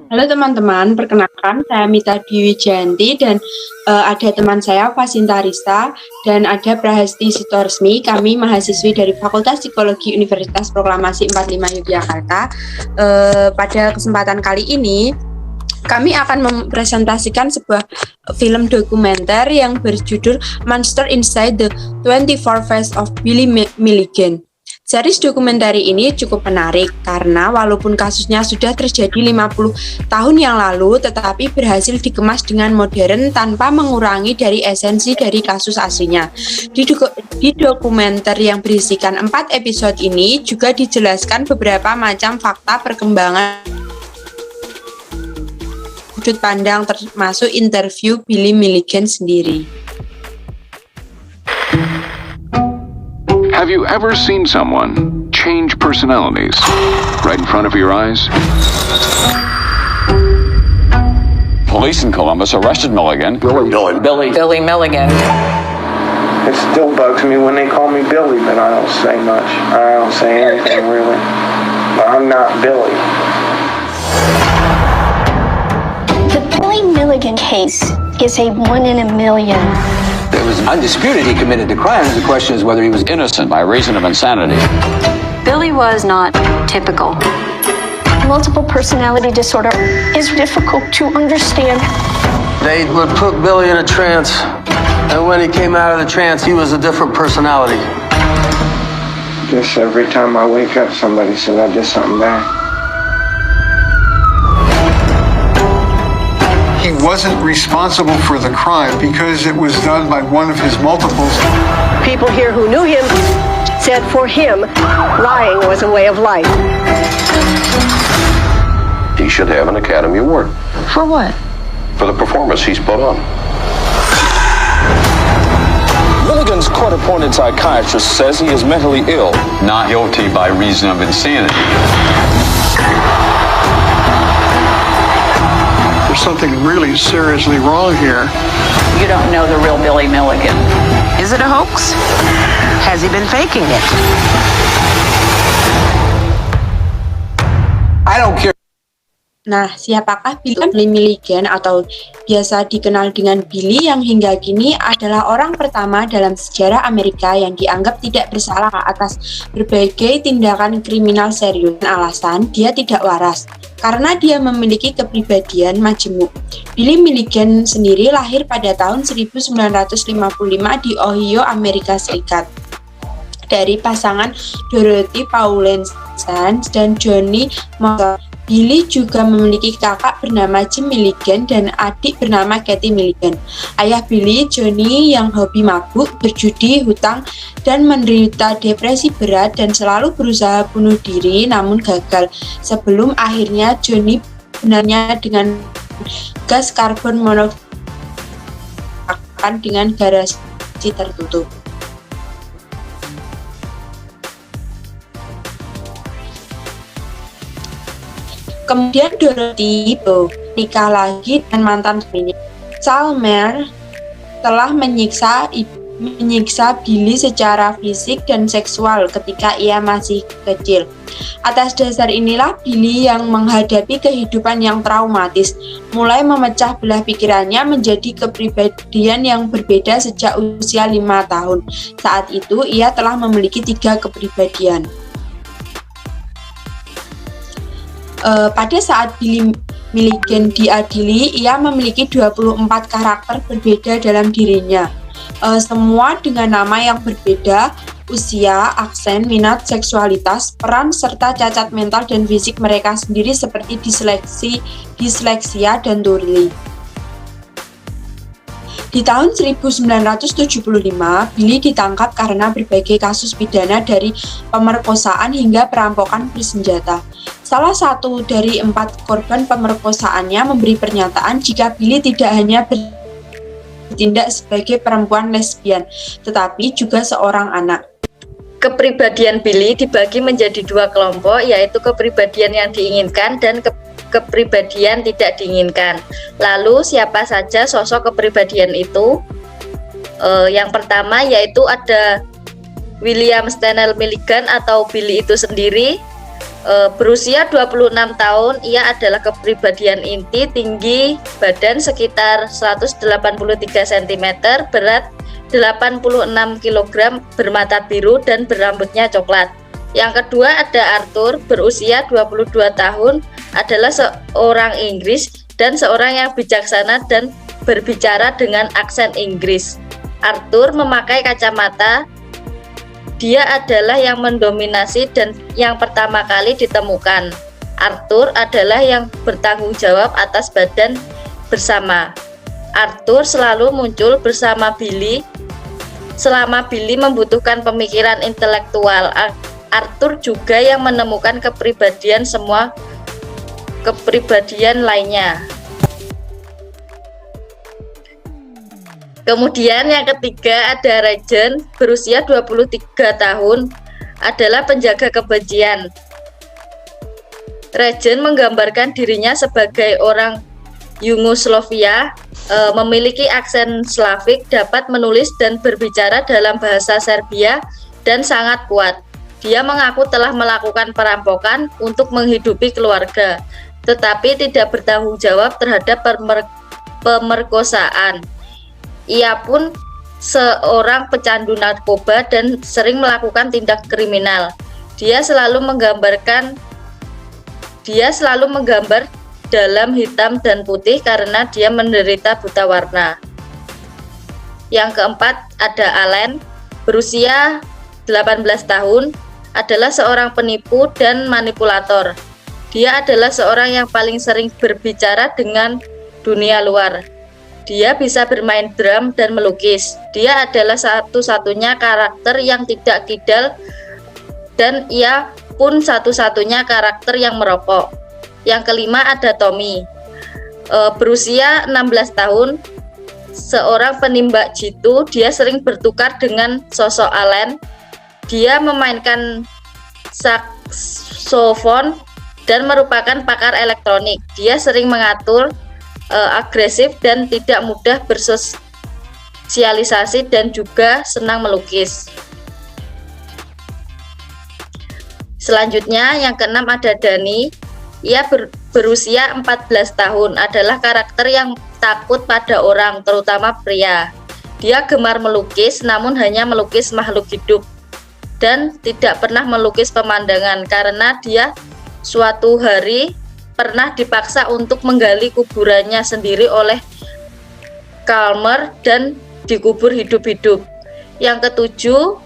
Halo teman-teman, perkenalkan saya Mita Dwi Janti dan ada teman saya Fasinta Rista dan ada Prahasti Sitoresmi. Kami mahasiswi dari Fakultas Psikologi Universitas Proklamasi 45 Yogyakarta. Pada kesempatan kali ini kami akan mempresentasikan sebuah film dokumenter yang berjudul Monster Inside the 24 Faces of Billy Milligan. Series dokumenter ini cukup menarik karena walaupun kasusnya sudah terjadi 50 tahun yang lalu, tetapi berhasil dikemas dengan modern tanpa mengurangi dari esensi dari kasus aslinya. Di dokumenter yang berisikan 4 episode ini juga dijelaskan beberapa macam fakta perkembangan sudut pandang termasuk interview Billy Milligan sendiri. Have you ever seen someone change personalities right in front of your eyes? Police in Columbus arrested Milligan. Billy Milligan. It still bugs me when they call me Billy, but I don't say much. I don't say anything really. I'm not Billy. The Billy Milligan case is a 1 in a million. It was undisputed he committed the crimes. The question is whether he was innocent by reason of insanity. Billy was not typical. Multiple personality disorder is difficult to understand. They would put Billy in a trance, and when he came out of the trance, he was a different personality. Just every time I wake up, somebody said I did something bad. He wasn't responsible for the crime because it was done by one of his multiples. People here who knew him said for him, lying was a way of life. He should have an Academy Award. For what? For the performance he's put on. Milligan's court-appointed psychiatrist says he is mentally ill, not guilty by reason of insanity. There's something really seriously wrong here. You don't know the real Billy Milligan. Is it a hoax? Has he been faking it? I don't care. Nah, siapakah Billy Milligan atau biasa dikenal dengan Billy yang hingga kini adalah orang pertama dalam sejarah Amerika yang dianggap tidak bersalah atas berbagai tindakan kriminal serius. Alasan dia tidak waras karena dia memiliki kepribadian majemuk. Billy Milligan sendiri lahir pada tahun 1955 di Ohio, Amerika Serikat. Dari pasangan Dorothy Paulenson dan Johnny Moser. Billy juga memiliki kakak bernama Jim Milligan dan adik bernama Kathy Milligan. Ayah Billy, Johnny, yang hobi mabuk, berjudi, hutang, dan menderita depresi berat dan selalu berusaha bunuh diri namun gagal. Sebelum akhirnya Johnny benarnya dengan gas karbon monoksida dengan garasi tertutup. Kemudian Dorothy nikah lagi dengan mantan suaminya. Chalmers telah menyiksa Billy secara fisik dan seksual ketika ia masih kecil. Atas dasar inilah Billy yang menghadapi kehidupan yang traumatis, mulai memecah belah pikirannya menjadi kepribadian yang berbeda sejak usia 5 tahun. Saat itu ia telah memiliki 3 kepribadian. Pada saat Billy Milligan diadili, ia memiliki 24 karakter berbeda dalam dirinya. Semua dengan nama yang berbeda, usia, aksen, minat, seksualitas, peran, serta cacat mental dan fisik mereka sendiri seperti disleksia, dan tuli. Di tahun 1975, Billy ditangkap karena berbagai kasus pidana dari pemerkosaan hingga perampokan bersenjata. Salah satu dari 4 korban pemerkosaannya memberi pernyataan jika Billy tidak hanya bertindak sebagai perempuan lesbian, tetapi juga seorang anak. Kepribadian Billy dibagi menjadi 2 kelompok, yaitu kepribadian yang diinginkan dan kepribadian tidak diinginkan. Lalu siapa saja sosok kepribadian itu? Yang pertama yaitu ada William Stanley Milligan atau Billy itu sendiri. Berusia 26 tahun, ia adalah kepribadian inti, tinggi badan sekitar 183 cm, berat 86 kg, bermata biru dan berambutnya coklat. Yang kedua ada Arthur, berusia 22 tahun, adalah seorang Inggris dan seorang yang bijaksana dan berbicara dengan aksen Inggris. Arthur memakai kacamata. Dia adalah yang mendominasi dan yang pertama kali ditemukan. Arthur adalah yang bertanggung jawab atas badan bersama. Arthur selalu muncul bersama Billy selama Billy membutuhkan pemikiran intelektual. Arthur juga yang menemukan kepribadian semua kepribadian lainnya. Kemudian yang ketiga ada Regent, berusia 23 tahun, adalah penjaga kebencian. Regent menggambarkan dirinya sebagai orang Yugoslavia, memiliki aksen Slavik, dapat menulis dan berbicara dalam bahasa Serbia, dan sangat kuat. Dia mengaku telah melakukan perampokan untuk menghidupi keluarga, tetapi tidak bertanggung jawab terhadap pemerkosaan. Ia pun seorang pecandu narkoba dan sering melakukan tindak kriminal. Dia selalu menggambar dalam hitam dan putih karena dia menderita buta warna. Yang keempat ada Allen, berusia 18 tahun, adalah seorang penipu dan manipulator. Dia adalah seorang yang paling sering berbicara dengan dunia luar. Dia bisa bermain drum dan melukis. Dia adalah satu-satunya karakter yang tidak kidal dan ia pun satu-satunya karakter yang merokok. Yang kelima ada Tommy, berusia 16 tahun, seorang penembak jitu. Dia sering bertukar dengan sosok Allen. Dia memainkan saksofon dan merupakan pakar elektronik. Dia sering mengatur, agresif dan tidak mudah bersosialisasi dan juga senang melukis. Selanjutnya yang keenam ada Danny. Ia berusia 14 tahun, adalah karakter yang takut pada orang, terutama pria. Dia gemar melukis, namun hanya melukis makhluk hidup dan tidak pernah melukis pemandangan karena dia suatu hari pernah dipaksa untuk menggali kuburannya sendiri oleh Calmer dan dikubur hidup-hidup. Yang ketujuh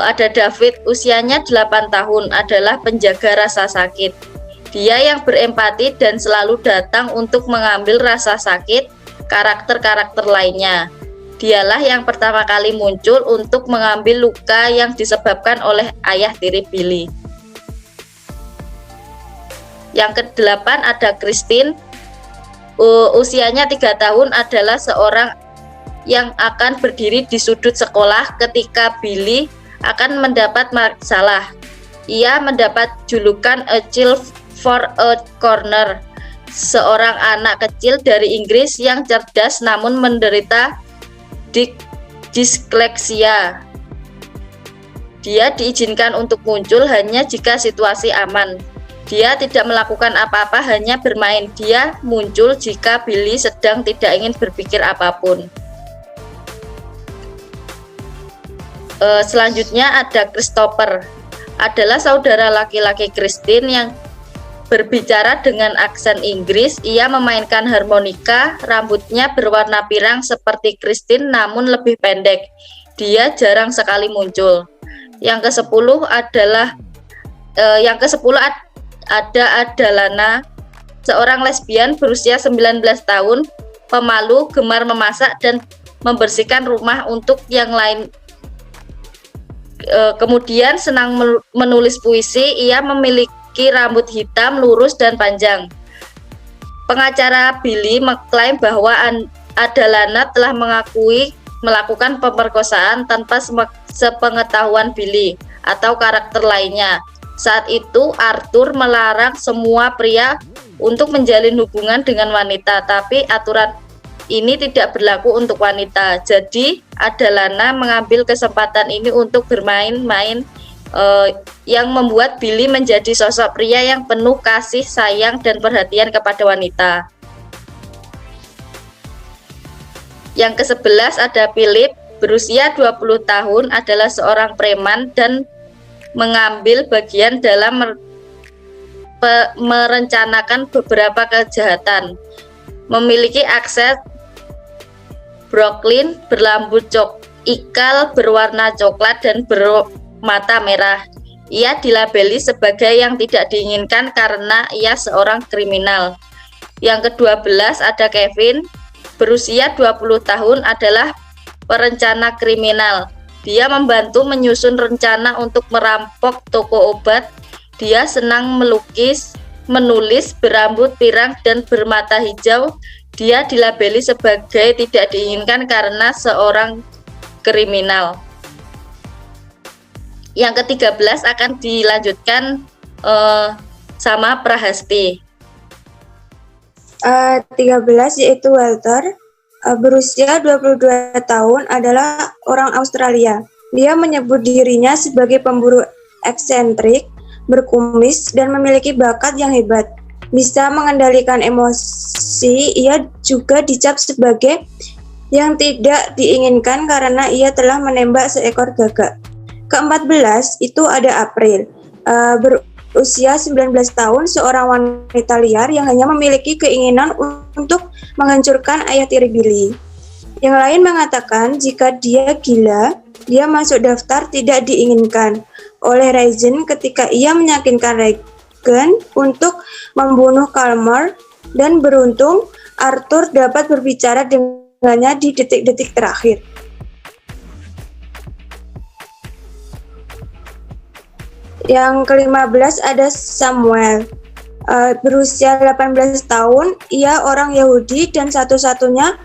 ada David, usianya 8 tahun, adalah penjaga rasa sakit. Dia yang berempati dan selalu datang untuk mengambil rasa sakit karakter-karakter lainnya. Dialah yang pertama kali muncul untuk mengambil luka yang disebabkan oleh ayah tiri Billy. Yang kedelapan ada Christine, usianya 3 tahun, adalah seorang yang akan berdiri di sudut sekolah ketika Billy akan mendapat masalah. Ia mendapat julukan A Child for a Corner, seorang anak kecil dari Inggris yang cerdas namun menderita disleksia. Dia diizinkan untuk muncul hanya jika situasi aman. Dia tidak melakukan apa-apa, hanya bermain. Dia muncul jika Billy sedang tidak ingin berpikir apapun. Selanjutnya ada Christopher, adalah saudara laki-laki Christine yang berbicara dengan aksen Inggris. Ia memainkan harmonika, rambutnya berwarna pirang seperti Christine namun lebih pendek. Dia jarang sekali muncul. Yang ke-10 ada Adalana, seorang lesbian berusia 19 tahun, pemalu, gemar memasak dan membersihkan rumah untuk yang lain. Kemudian senang menulis puisi. Ia memiliki rambut hitam, lurus dan panjang. Pengacara Billy mengklaim bahwa Adalana telah mengakui melakukan pemerkosaan tanpa sepengetahuan Billy atau karakter lainnya. Saat itu Arthur melarang semua pria untuk menjalin hubungan dengan wanita, tapi aturan ini tidak berlaku untuk wanita. Jadi Adalana mengambil kesempatan ini untuk bermain-main yang membuat Billy menjadi sosok pria yang penuh kasih sayang dan perhatian kepada wanita. Yang ke-11 ada Philip, berusia 20 tahun, adalah seorang preman dan mengambil bagian dalam merencanakan beberapa kejahatan. Memiliki akses Brooklyn, berambut ikal berwarna coklat dan bermata merah. Ia dilabeli sebagai yang tidak diinginkan karena ia seorang kriminal. Yang ke-12 ada Kevin, berusia 20 tahun, adalah perencana kriminal. Dia membantu menyusun rencana untuk merampok toko obat. Dia senang melukis, menulis, berambut pirang dan bermata hijau. Dia dilabeli sebagai tidak diinginkan karena seorang kriminal. Yang ke-13 akan dilanjutkan sama Prahasti. 13 yaitu Walter, berusia 22 tahun, adalah orang Australia. Dia menyebut dirinya sebagai pemburu eksentrik, berkumis, dan memiliki bakat yang hebat. Bisa mengendalikan emosi. Ia juga dicap sebagai yang tidak diinginkan karena ia telah menembak seekor gagak. Ke-14 itu ada April, berusia 19 tahun, seorang wanita liar yang hanya memiliki keinginan untuk menghancurkan ayah tiri Billy. Yang lain mengatakan jika dia gila, dia masuk daftar tidak diinginkan oleh Raisin ketika ia meyakinkan Reagan untuk membunuh Calmer, dan beruntung Arthur dapat berbicara dengannya di detik-detik terakhir. Yang ke-15 ada Samuel, berusia 18 tahun, ia orang Yahudi dan satu-satunya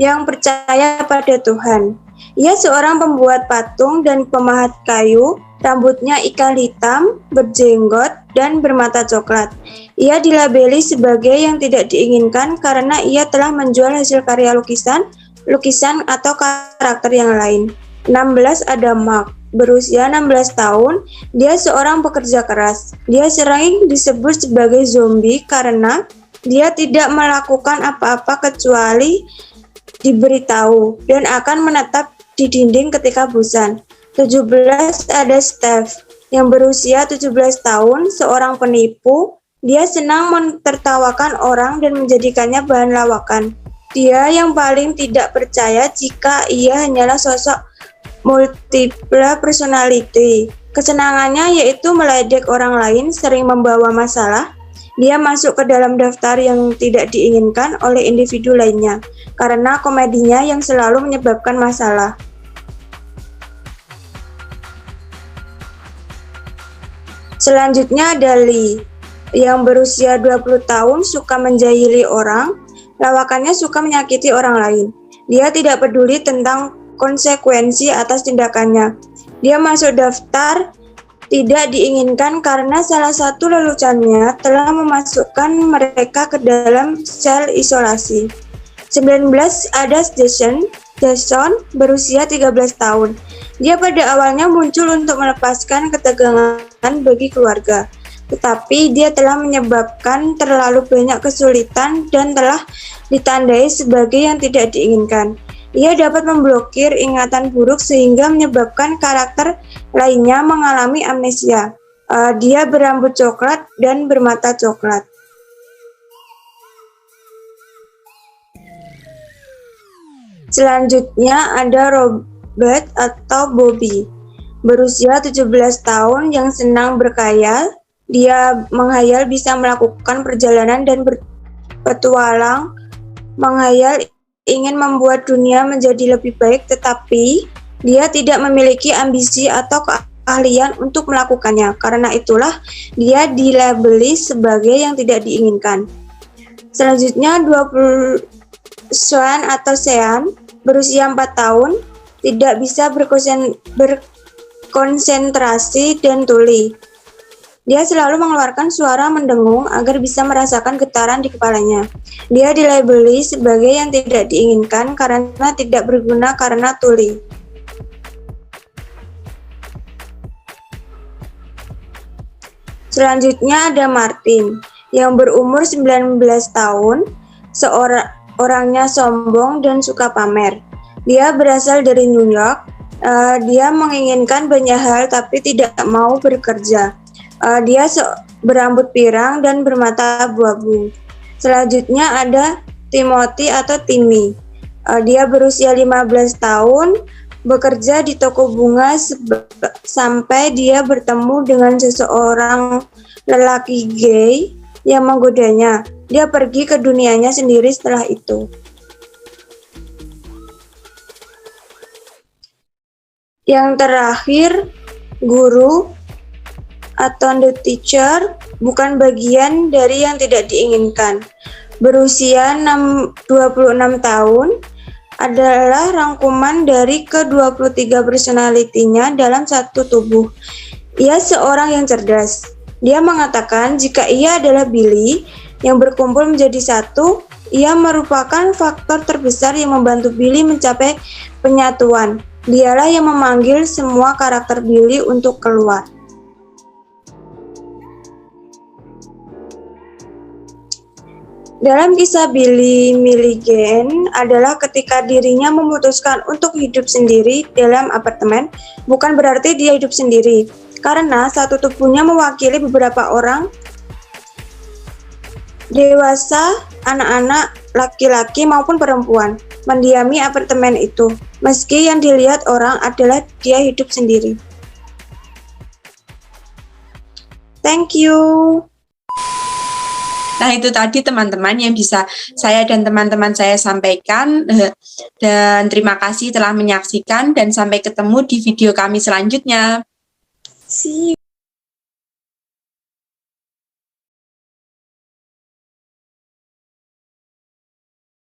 yang percaya pada Tuhan. Ia seorang pembuat patung dan pemahat kayu, rambutnya ikal hitam, berjenggot, dan bermata coklat. Ia dilabeli sebagai yang tidak diinginkan karena ia telah menjual hasil karya lukisan atau karakter yang lain. 16 ada Mark, berusia 16 tahun, dia seorang pekerja keras. Dia sering disebut sebagai zombie karena dia tidak melakukan apa-apa kecuali diberitahu dan akan menetap di dinding ketika bosan. 17 ada Steph, yang berusia 17 tahun, seorang penipu. Dia senang mentertawakan orang dan menjadikannya bahan lawakan. Dia yang paling tidak percaya jika ia hanyalah sosok multiple personality. Kesenangannya yaitu meledek orang lain, sering membawa masalah. Dia masuk ke dalam daftar yang tidak diinginkan oleh individu lainnya karena komedinya yang selalu menyebabkan masalah. Selanjutnya ada Lee, yang berusia 20 tahun, suka menjahili orang. Lawakannya suka menyakiti orang lain. Dia tidak peduli tentang konsekuensi atas tindakannya. Dia masuk daftar tidak diinginkan karena salah satu leluconnya telah memasukkan mereka ke dalam sel isolasi. 19 ada Jason, berusia 13 tahun. Dia pada awalnya muncul untuk melepaskan ketegangan bagi keluarga, tetapi dia telah menyebabkan terlalu banyak kesulitan dan telah ditandai sebagai yang tidak diinginkan. Ia dapat memblokir ingatan buruk sehingga menyebabkan karakter lainnya mengalami amnesia. Dia berambut coklat dan bermata coklat. Selanjutnya ada Robert atau Bobby, berusia 17 tahun, yang senang berkhayal. Dia menghayal bisa melakukan perjalanan dan berpetualang, menghayal ingin membuat dunia menjadi lebih baik, tetapi dia tidak memiliki ambisi atau keahlian untuk melakukannya. Karena itulah dia dilabeli sebagai yang tidak diinginkan. Selanjutnya 20 Sean atau Sean, berusia 4 tahun, tidak bisa berkonsentrasi dan tuli. Dia selalu mengeluarkan suara mendengung agar bisa merasakan getaran di kepalanya. Dia dilabeli sebagai yang tidak diinginkan karena tidak berguna karena tuli. Selanjutnya ada Martin yang berumur 19 tahun, orangnya sombong dan suka pamer. Dia berasal dari New York. Dia menginginkan banyak hal tapi tidak mau bekerja. Dia berambut pirang dan bermata abu-abu. Selanjutnya ada Timothy atau Timmy. Dia berusia 15 tahun, bekerja di toko bunga sampai dia bertemu dengan seseorang lelaki gay yang menggodanya. Dia pergi ke dunianya sendiri setelah itu. Yang terakhir, guru atau the teacher bukan bagian dari yang tidak diinginkan. Berusia 26 tahun, adalah rangkuman dari ke-23 personalitinya dalam satu tubuh. Ia seorang yang cerdas. Dia mengatakan jika ia adalah Billy yang berkumpul menjadi satu, ia merupakan faktor terbesar yang membantu Billy mencapai penyatuan. Dialah yang memanggil semua karakter Billy untuk keluar. Dalam kisah Billy Milligan adalah ketika dirinya memutuskan untuk hidup sendiri dalam apartemen, bukan berarti dia hidup sendiri, karena satu tubuhnya mewakili beberapa orang dewasa, anak-anak, laki-laki maupun perempuan, mendiami apartemen itu, meski yang dilihat orang adalah dia hidup sendiri. Thank you. Nah, itu tadi teman-teman yang bisa saya dan teman-teman saya sampaikan, dan terima kasih telah menyaksikan dan sampai ketemu di video kami selanjutnya. See you.